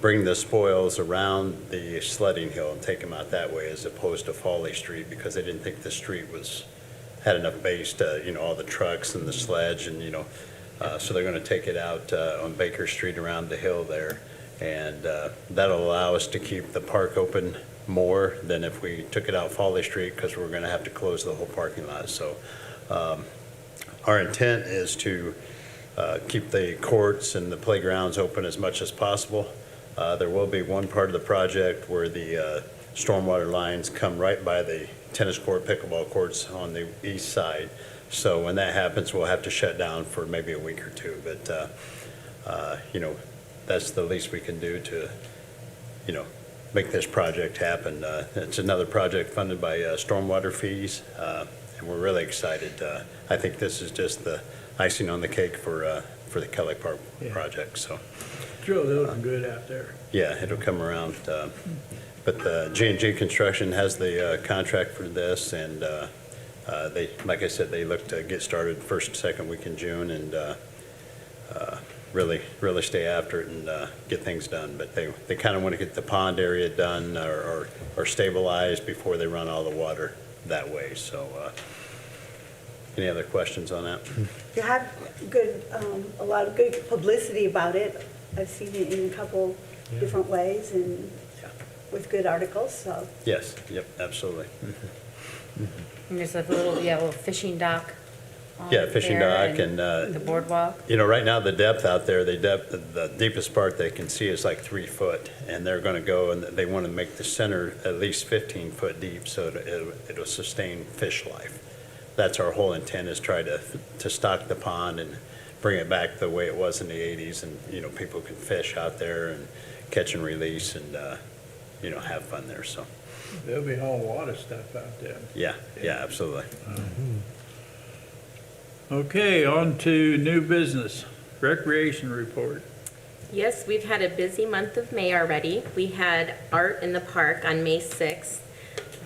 bring the spoils around the sledding hill and take them out that way as opposed to Foley Street, because they didn't think the street had enough base to, all the trucks and the sledge and, so they're going to take it out on Baker Street around the hill there. And that'll allow us to keep the park open more than if we took it out Foley Street, because we're going to have to close the whole parking lot. So our intent is to keep the courts and the playgrounds open as much as possible. There will be one part of the project where the stormwater lines come right by the tennis court, pickleball courts on the east side. So when that happens, we'll have to shut down for maybe a week or two. But, that's the least we can do to, make this project happen. It's another project funded by stormwater fees, and we're really excited. I think this is just the icing on the cake for the Kelly Park project. So. It's really looking good out there. Yeah, it'll come around. But the G&G Construction has the contract for this, and they, like I said, they look to get started first, second week in June, and really stay after it and get things done. But they kind of want to get the pond area done or stabilized before they run all the water that way. So any other questions on that? You had a lot of good publicity about it. I've seen it in a couple different ways and with good articles, so. Yes, yep, absolutely. And there's a little fishing dock. Fishing dock and the boardwalk. Right now the depth out there, the deepest part they can see is like 3 foot, and they're going to go and they want to make the center at least 15 foot deep so it'll sustain fish life. That's our whole intent, is try to stock the pond and bring it back the way it was in the 80s, and people can fish out there and catch and release and have fun there. So There'll be whole water stuff out there. yeah, absolutely. Okay, on to new business, recreation report. Yes, we've had a busy month of May already. We had art in the park on May 6th.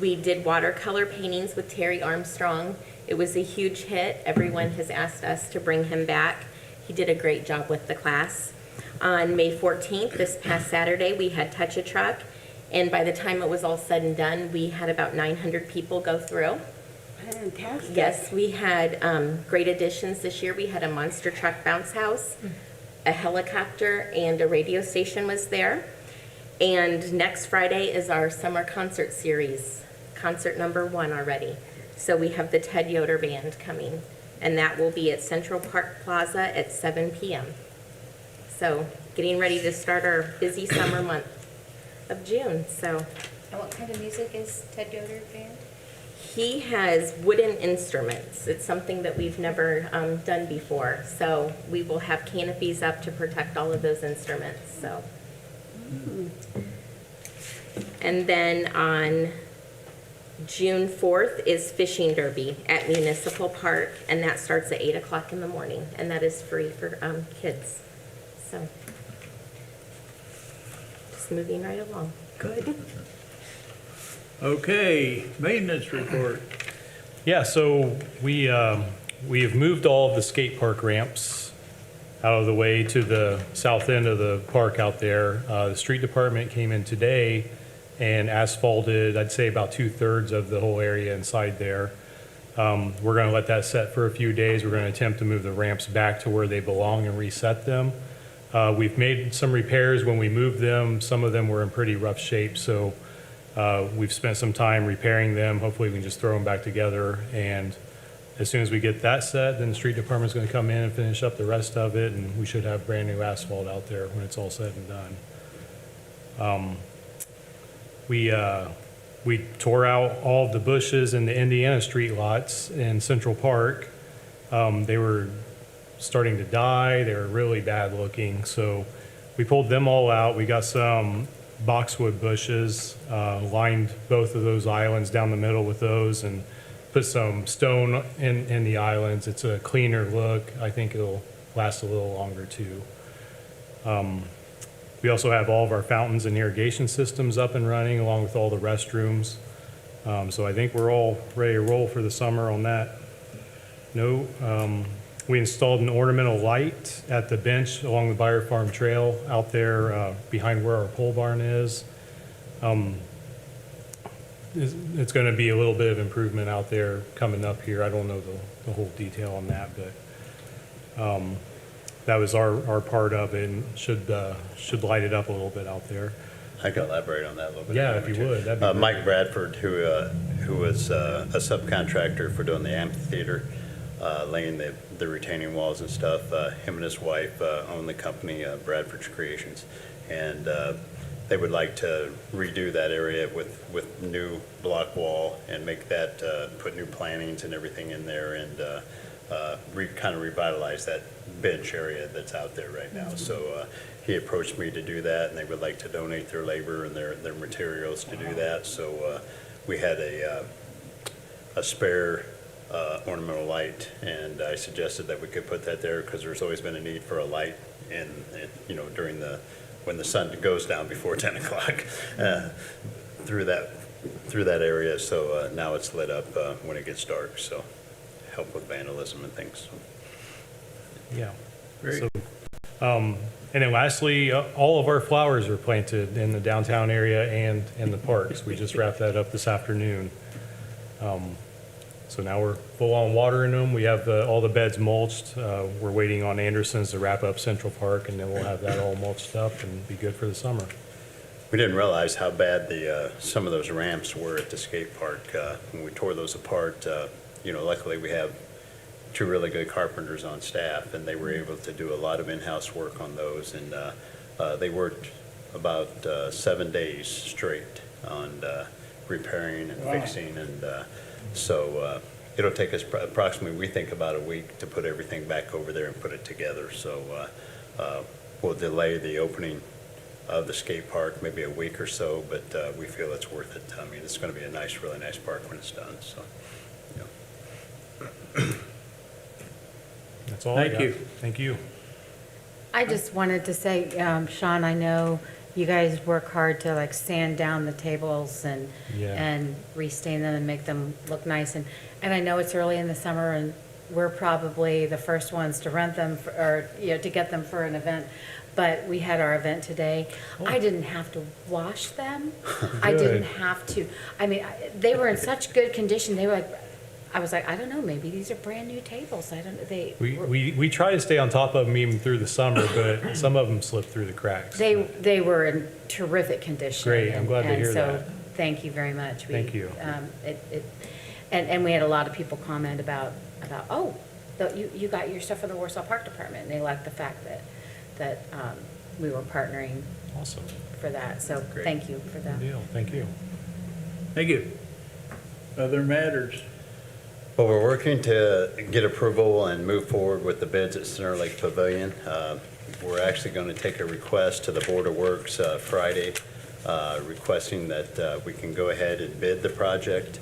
We did watercolor paintings with Terry Armstrong. It was a huge hit. Everyone has asked us to bring him back. He did a great job with the class. On May 14th, this past Saturday, we had Touch a Truck, and by the time it was all said and done, we had about 900 people go through. Fantastic. Yes, we had great additions this year. We had a monster truck bounce house, a helicopter, and a radio station was there. And next Friday is our summer concert series, concert number 1 already. So we have the Ted Yoder Band coming, and that will be at Central Park Plaza at 7 p.m. So getting ready to start our busy summer month of June. So And what kind of music is Ted Yoder band? he has wooden instruments. It's something that we've never done before. So we will have canopies up to protect all of those instruments. So. And then on June 4th is Fishing Derby at Municipal Park, and that starts at 8 o'clock in the morning, and that is free for kids. So just moving right along. Good. Okay, maintenance report. Yeah, so we have moved all of the skate park ramps out of the way to the south end of the park out there. The street department came in today and asphalted, I'd say about 2/3 of the whole area inside there. We're going to let that set for a few days. We're going to attempt to move the ramps back to where they belong and reset them. We've made some repairs when we moved them. Some of them were in pretty rough shape, so we've spent some time repairing them. Hopefully we can just throw them back together, and as soon as we get that set, then the street department's going to come in and finish up the rest of it, and we should have brand new asphalt out there when it's all said and done. We tore out all of the bushes in the Indiana street lots in Central Park. They were starting to die. They were really bad looking, so we pulled them all out. We got some boxwood bushes, lined both of those islands down the middle with those, and put some stone in the islands. It's a cleaner look. I think it'll last a little longer too. We also have all of our fountains and irrigation systems up and running, along with all the restrooms. So I think we're all ready to roll for the summer on that note. We installed an ornamental light at the bench along the Byre Farm Trail out there behind where our pole barn is. It's going to be a little bit of improvement out there coming up here. I don't know the whole detail on that, but that was our part of it and should light it up a little bit out there. I can elaborate on that a little bit. Yeah, if you would, that'd be great. Mike Bradford, who was a subcontractor for doing the amphitheater, laying the retaining walls and stuff, him and his wife own the company, Bradford Creations. And they would like to redo that area with new block wall and make that, put new plantings and everything in there and kind of revitalize that bench area that's out there right now. So he approached me to do that, and they would like to donate their labor and their materials to do that. So we had a spare ornamental light, and I suggested that we could put that there because there's always been a need for a light during when the sun goes down before 10 o'clock through that area. So now it's lit up when it gets dark, so help with vandalism and things. Yeah. Great. So, and then lastly, all of our flowers are planted in the downtown area and in the parks. We just wrapped that up this afternoon. So now we're full on watering them. We have all the beds mulched. We're waiting on Anderson's to wrap up Central Park, and then we'll have that all mulched up and be good for the summer. We didn't realize how bad some of those ramps were at the skate park when we tore those apart. Luckily we have two really good carpenters on staff, and they were able to do a lot of in-house work on those. And they worked about 7 days straight on repairing and fixing. And so it'll take us approximately, we think, about a week to put everything back over there and put it together. So we'll delay the opening of the skate park maybe a week or so, but we feel it's worth it. I mean, it's going to be a really nice park when it's done. So, That's all I got. Thank you. Thank you. I just wanted to say, Sean, I know you guys work hard to like sand down the tables and Yeah. and restain them and make them look nice. And I know it's early in the summer and we're probably the first ones to rent them to get them for an event. But we had our event today. I didn't have to wash them. I didn't Good. have to. I mean, they were in such good condition. They were like, I was like, I don't know, maybe these are brand new tables. I don't. We try to stay on top of them even through the summer, but some of them slip through the cracks. They were in terrific condition. Great, I'm glad to hear And that. so, thank you very much. Thank you. And we had a lot of people comment about you got your stuff from the Warsaw Park Department, and they liked the fact that we were partnering Awesome. for that. So, Great. thank you for that. Good deal. Thank you. Thank you. Other matters? well, we're working to get approval and move forward with the bids at Center Lake Pavilion. We're actually going to take a request to the Board of Works Friday, requesting that we can go ahead and bid the project.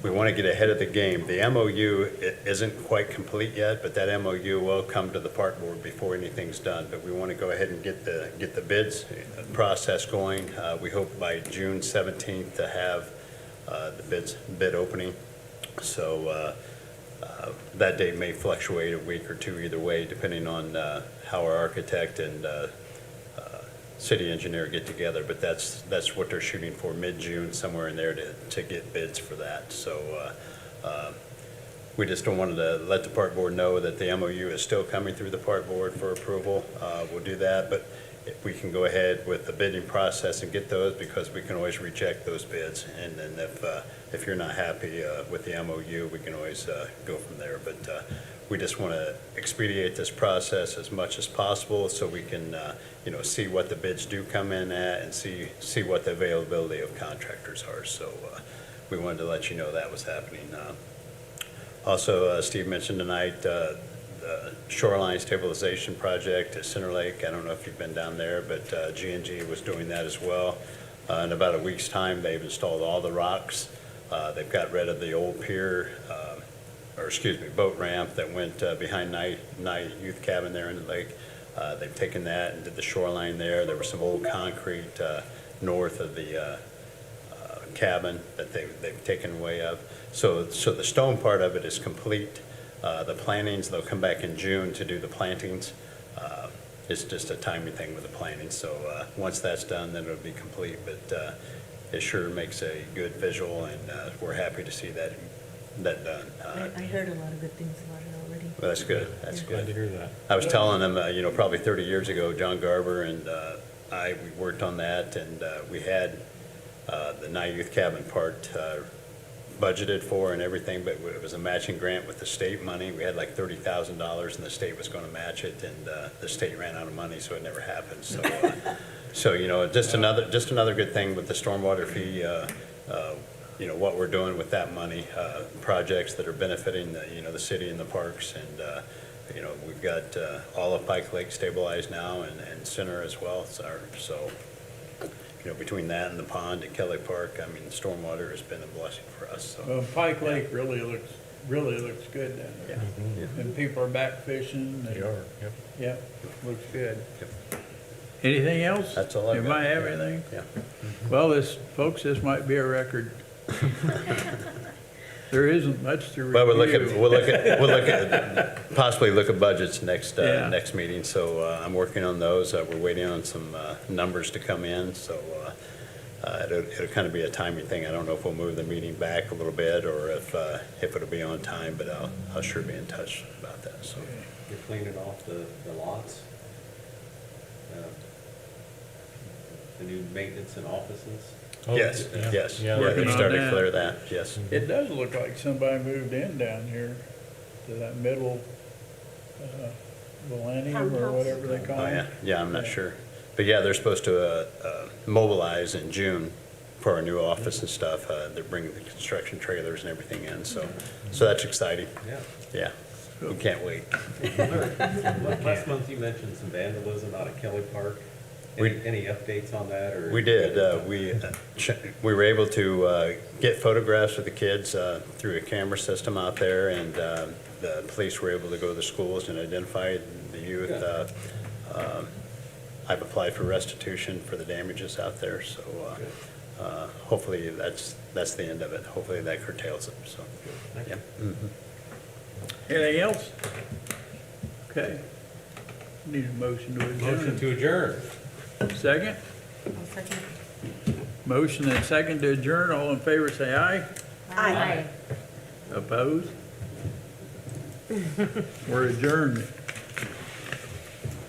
We want to get ahead of the game. The MOU isn't quite complete yet, but that MOU will come to the park board before anything's done. But we want to go ahead and get the bids process going. We hope by June 17th to have the bid opening. So that date may fluctuate a week or two either way, depending on how our architect and city engineer get together, but that's what they're shooting for, mid-June, somewhere in there to get bids for that. So we just don't want to let the park board know that the MOU is still coming through the park board for approval. We'll do that, but if we can go ahead with the bidding process and get those, because we can always reject those bids. And then if you're not happy with the MOU, we can always go from there. But we just want to expedite this process as much as possible so we can see what the bids do come in at and see what the availability of contractors are. So we wanted to let you know that was happening. Also, Steve mentioned tonight the shoreline stabilization project at Center Lake. I don't know if you've been down there, but G&G was doing that as well. In about a week's time, they've installed all the rocks. They've got rid of the old pier, boat ramp that went behind Night Youth Cabin there in the lake. They've taken that and did the shoreline there. There was some old concrete north of the cabin that they've taken away of. So the stone part of it is complete. The plantings, they'll come back in June to do the plantings. It's just a timing thing with the planting, so once that's done, then it'll be complete, but it sure makes a good visual, and we're happy to see that done. I heard a lot of good things about it already. Well, that's good, that's Glad to good. hear that. I was telling them, probably 30 years ago, John Garber and we worked on that, and we had the night youth cabin part budgeted for and everything, but it was a matching grant with the state money. We had like $30,000, and the state was going to match it, and the state ran out of money, so it never happened. So, just another good thing with the stormwater fee. What we're doing with that money, projects that are benefiting the city and the parks, and we've got all of Pike Lake stabilized now, and Center as well. So between that and the pond at Kelly Park, I mean, the stormwater has been a blessing for us. So. Well, Pike Lake really looks good down there. And people are back fishing. They are, yep. Yeah, looks good. Yep. Anything else? That's all I've got. Anybody have anything? Yeah. Well, folks, this might be a record. There isn't much to review. Well, possibly look at budgets next meeting, so I'm working on those. We're waiting on some numbers to come in, so it'll kind of be a timing thing. I don't know if we'll move the meeting back a little bit, or if it'll be on time, but I'll sure be in touch about that, so. You're cleaning off the lots? The new maintenance and offices? Oh, Yes, yeah. yes. Yeah, Yeah, Working they on started to that. clear that, yes. It does look like somebody moved in down here to that middle millennium or Townhouse. whatever they call Oh, it. yeah, yeah, I'm not sure. But yeah, they're supposed to mobilize in June for our new office and stuff. They're bringing the construction trailers and everything in, so that's exciting. Yeah. Yeah, we can't wait. Last month you mentioned some vandalism out at Kelly Park. Any updates on that, or? We did. We were able to get photographs of the kids through a camera system out there, and the police were able to go to the schools and identify the youth. I've applied for restitution for the damages out there, so hopefully that's the end of it. Hopefully that curtails it, so. Thank you. Yeah. Mhm. Anything else? Okay. Need a motion to Motion adjourn. to adjourn. Second? I'll second. Motion and second to adjourn. All in favor, say aye. Aye. Opposed? We're adjourned.